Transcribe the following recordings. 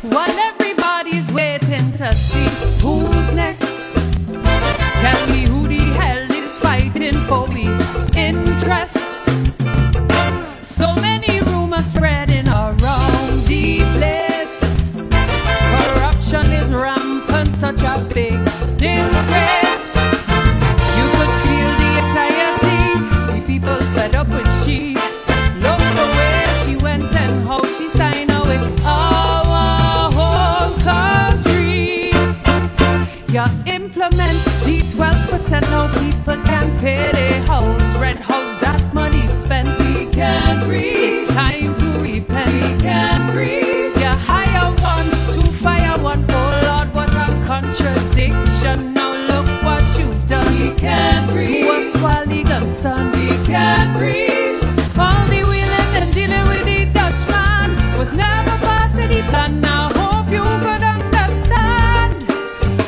while everybody's waiting to see who's next. Tell me who the hell is fighting for we interest. So many rumors spreading around the place. Corruption is rampant, such a big disgrace. You could feel the anxiety, the people fed up with she. Look the way she went and how she signed away our whole country. You implement the 12%, now people can't pay their house rent. House that money spent, we can't breathe. It's time to repent, we can't breathe. You hire one to fire one, oh Lord, what a contradiction. Now look what you've done, we can't breathe. To a swalligan son, we can't breathe. All the wheeling and dealing with the Dutchman was never part of the plan. Now hope you could understand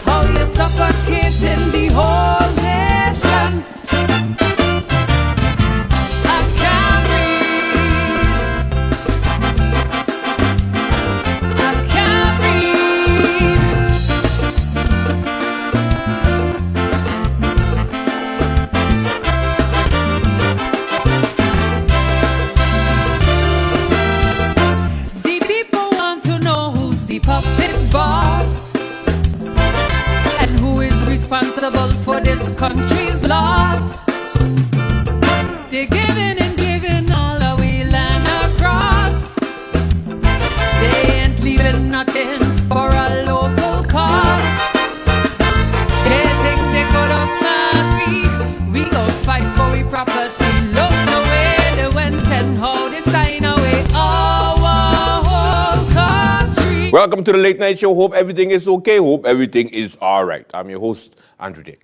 how you're suffocating the whole nation. I can't breathe. I can't breathe. The people want to know who's the puppet's boss and who is responsible for this country's loss. They're giving and giving all the way land across. They ain't leaving nothing for a local cause. They think they could outsmart we gon' fight for we property. Look the way they went and how they sign away our whole country. Welcome to the Late Night Show. Hope everything is okay. Hope everything is all right. I'm your host, Andrew Day.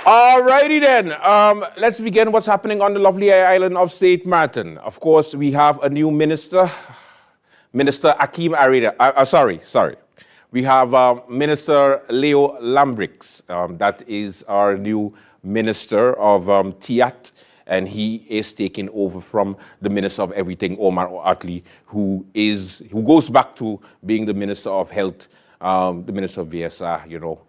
Alrighty then, let's begin what's happening on the lovely island of St. Martin. Of course, we have a new minister, Minister Akeem Arida. Sorry. We have Minister Leo Lambrix. That is our new Minister of TIAT, and he is taking over from the Minister of Everything, Omar Otley, who goes back to being the Minister of Health, the Minister of VSR, you know.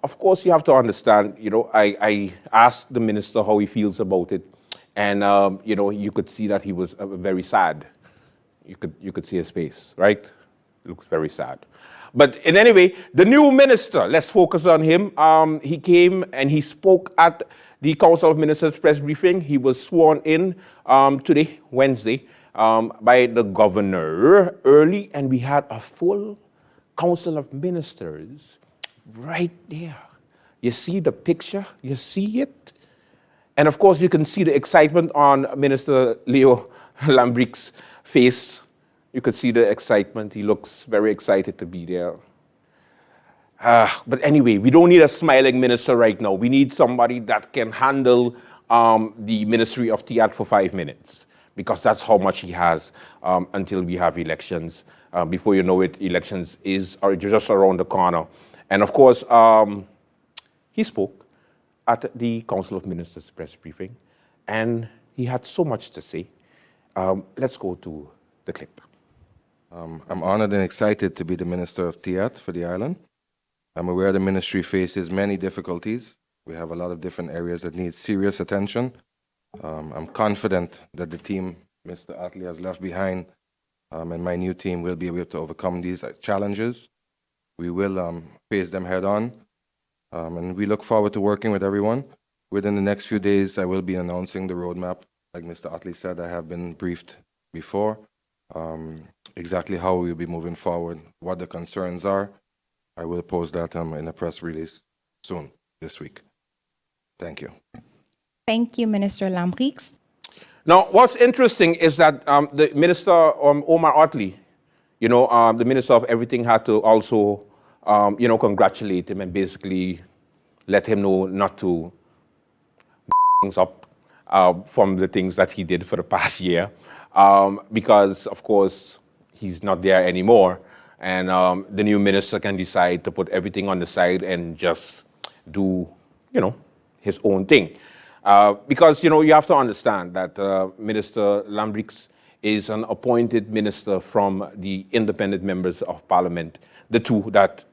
Of course, you have to understand, you know, I asked the minister how he feels about it, and, you know, you could see that he was very sad. You could see his face, right? Looks very sad. But in any way, the new minister, let's focus on him. He came and he spoke at the Council of Ministers press briefing. He was sworn in today, Wednesday, by the governor early, and we had a full Council of Ministers right there. You see the picture? You see it? And of course, you can see the excitement on Minister Leo Lambrix's face. You could see the excitement. He looks very excited to be there. But anyway, we don't need a smiling minister right now. We need somebody that can handle the Ministry of TIAT for 5 minutes, because that's how much he has until we have elections. Before you know it, elections are just around the corner. And of course, he spoke at the Council of Ministers press briefing, and he had so much to say. Let's go to the clip. I'm honored and excited to be the Minister of TIAT for the island. I'm aware the ministry faces many difficulties. We have a lot of different areas that need serious attention. I'm confident that the team Mr. Otley has left behind and my new team will be able to overcome these challenges. We will face them head on, and we look forward to working with everyone. Within the next few days, I will be announcing the roadmap. Like Mr. Otley said, I have been briefed before, exactly how we'll be moving forward, what the concerns are. I will post that in a press release soon this week. Thank you. Thank you, Minister Lambrix. Now, what's interesting is that the Minister Omar Otley, you know, the Minister of Everything had to also, you know, congratulate him and basically let him know not to things up from the things that he did for the past year, because, of course, he's not there anymore. And the new minister can decide to put everything on the side and just do, you know, his own thing. Because, you know, you have to understand that Minister Lambrix is an appointed minister from the independent members of parliament, the two that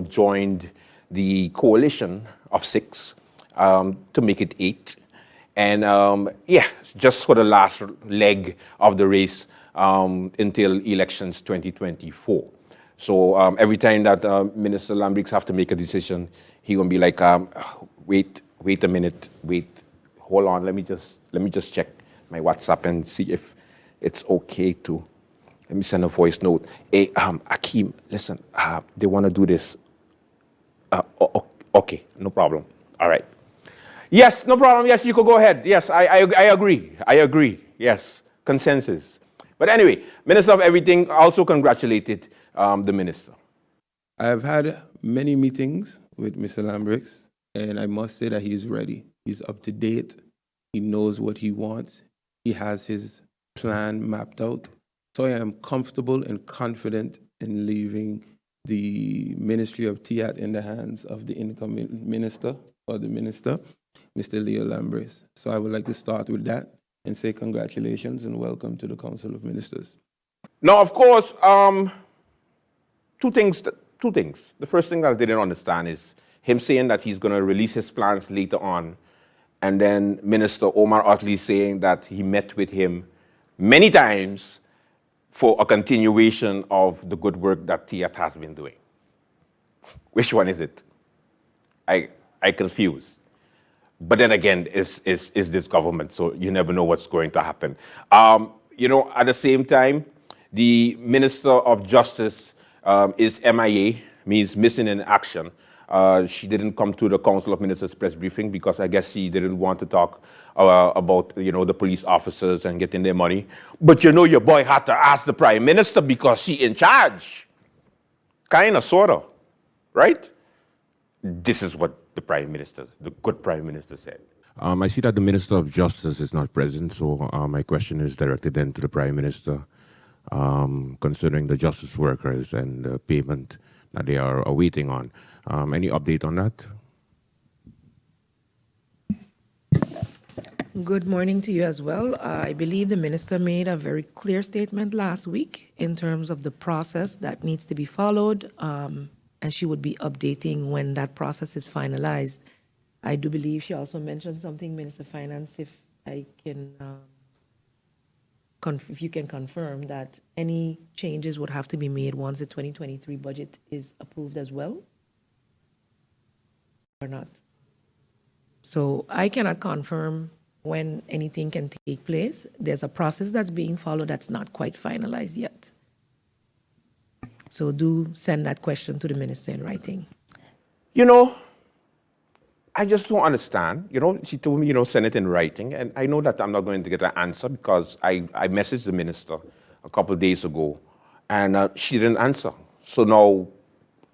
joined the coalition of 6 to make it 8. And just for the last leg of the race until elections 2024. So every time that Minister Lambrix have to make a decision, he gonna be like, wait a minute, hold on, let me just check my WhatsApp and see if it's okay to, let me send a voice note. Hey, Akeem, listen, they want to do this. Okay, no problem. All right. Yes, no problem. Yes, you could go ahead. Yes, I agree. I agree. Yes, consensus. But anyway, Minister of Everything also congratulated the minister. I've had many meetings with Mr. Lambrix, and I must say that he's ready. He's up to date. He knows what he wants. He has his plan mapped out. So I am comfortable and confident in leaving the Ministry of TIAT in the hands of the incoming minister, or the minister, Mr. Leo Lambrix. So I would like to start with that and say congratulations and welcome to the Council of Ministers. Now, of course, two things. The first thing that I didn't understand is him saying that he's going to release his plans later on, and then Minister Omar Otley saying that he met with him many times for a continuation of the good work that TIAT has been doing. Which one is it? I confused. But then again, is this government, so you never know what's going to happen. At the same time, the Minister of Justice is MIA, means missing in action. She didn't come to the Council of Ministers press briefing because I guess she didn't want to talk about the police officers and getting their money. But your boy had to ask the Prime Minister because she in charge. Kinda, sorta, right? This is what the Prime Minister, the good Prime Minister said. I see that the Minister of Justice is not present, so my question is directed then to the Prime Minister concerning the justice workers and the payment that they are waiting on. Any update on that? Good morning to you as well. I believe the minister made a very clear statement last week in terms of the process that needs to be followed, and she would be updating when that process is finalized. I do believe she also mentioned something, Minister of Finance, if I can, if you can confirm that any changes would have to be made once the 2023 budget is approved as well, or not. So I cannot confirm when anything can take place. There's a process that's being followed that's not quite finalized yet. So do send that question to the minister in writing. I just don't understand. She told me, send it in writing. And I know that I'm not going to get an answer because I messaged the minister a couple of days ago and she didn't answer. So now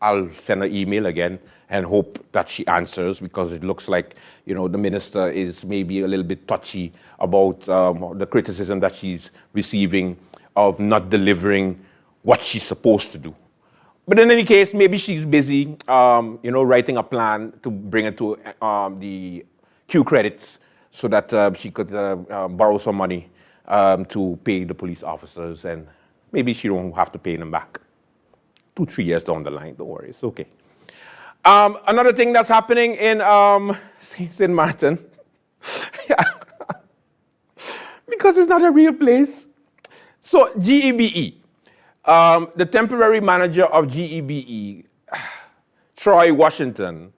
I'll send an email again and hope that she answers because it looks like, the minister is maybe a little bit touchy about the criticism that she's receiving of not delivering what she's supposed to do. But in any case, maybe she's busy, writing a plan to bring it to the Q credits so that she could borrow some money to pay the police officers, and maybe she don't have to pay them back. 2-3 years down the line, don't worry, it's okay. Another thing that's happening in St. Martin, because it's not a real place. So GEBE. The temporary manager of GEBE, Troy Washington,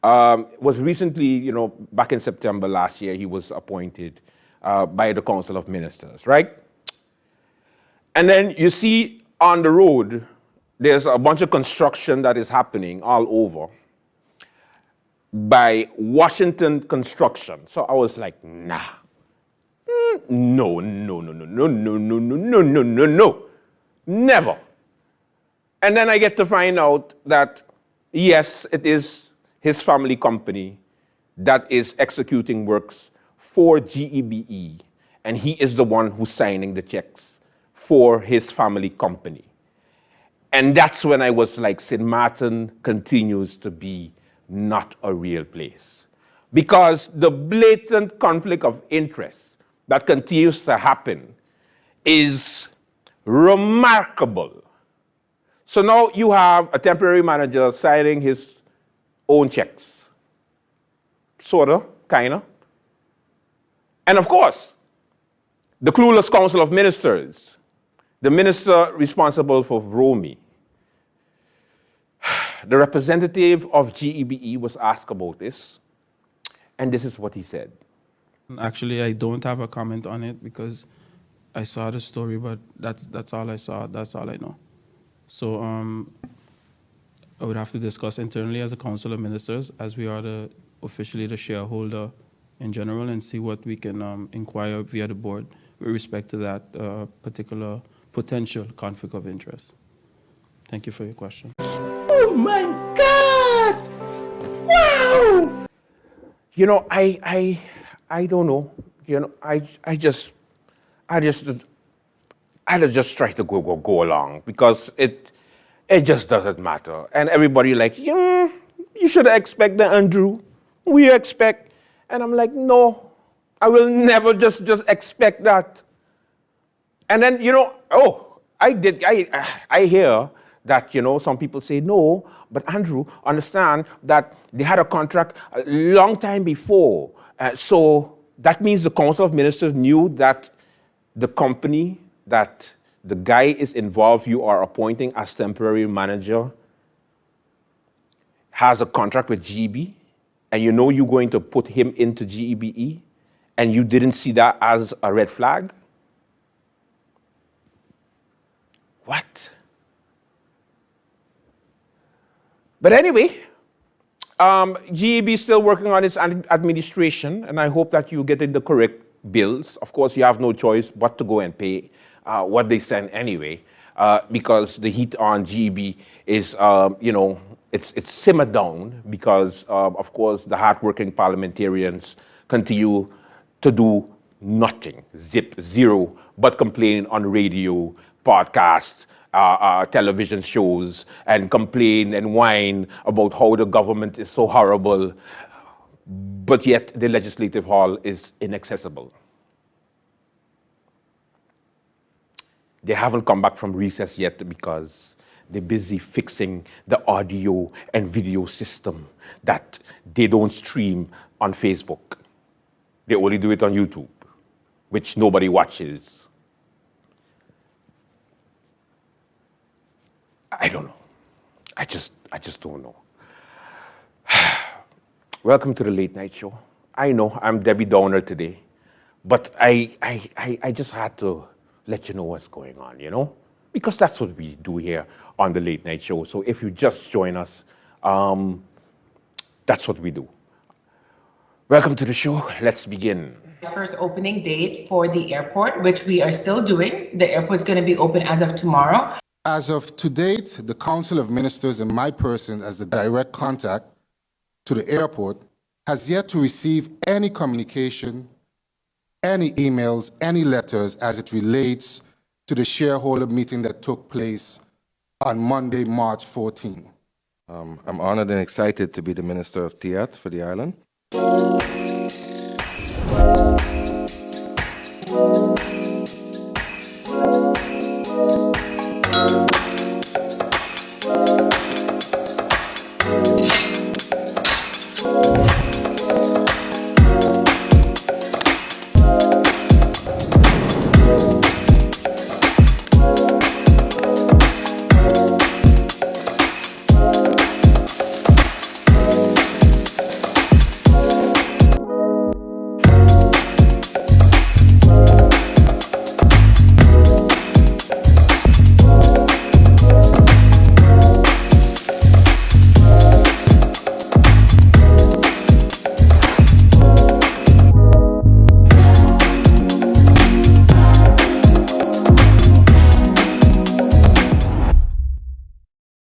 was recently, back in September last year, he was appointed by the Council of Ministers, right? And then you see on the road, there's a bunch of construction that is happening all over by Washington Construction. So I was like, nah, no. Never. And then I get to find out that, yes, it is his family company that is executing works for GEBE, and he is the one who's signing the checks for his family company. And that's when I was like, St. Martin continues to be not a real place. Because the blatant conflict of interest that continues to happen is remarkable. So now you have a temporary manager signing his own checks. Sorta, kinda. And of course, the clueless Council of Ministers, the minister responsible for VROMI, the representative of GEBE was asked about this, and this is what he said. Actually, I don't have a comment on it because I saw the story, but that's all I saw. That's all I know. So I would have to discuss internally as a Council of Ministers, as we are officially the shareholder in general, and see what we can inquire via the board with respect to that particular potential conflict of interest. Thank you for your question. Oh my God! Wow! You know, I don't know. You know, I just try to go along because it just doesn't matter. And everybody like, yeah, you should expect that, Andrew. We expect. And I'm like, no, I will never just expect that. And then, you know, I hear that, you know, some people say, no, but Andrew, understand that they had a contract a long time before. So that means the Council of Ministers knew that the company that the guy is involved, you are appointing as temporary manager, has a contract with GEBE, and you know you're going to put him into GEBE, and you didn't see that as a red flag? What? But anyway, GEBE is still working on its administration, and I hope that you get in the correct bills. Of course, you have no choice but to go and pay what they send anyway, because the heat on GEBE is, you know, it's simmered down because, of course, the hardworking parliamentarians continue to do nothing, zero, but complain on radio, podcasts, television shows, and complain and whine about how the government is so horrible, but yet the legislative hall is inaccessible. They haven't come back from recess yet because they're busy fixing the audio and video system that they don't stream on Facebook. They only do it on YouTube, which nobody watches. I don't know. I just don't know. Welcome to the Late Night Show. I know I'm Debbie Downer today, but I just had to let you know what's going on, you know? Because that's what we do here on the Late Night Show. So if you just join us, that's what we do. Welcome to the show. Let's begin. First opening date for the airport, which we are still doing. The airport's going to be open as of tomorrow. As of to date, the Council of Ministers and my person as the direct contact to the airport has yet to receive any communication, any emails, any letters as it relates to the shareholder meeting that took place on Monday, March 14. I'm honored and excited to be the Minister of TIAT for the island.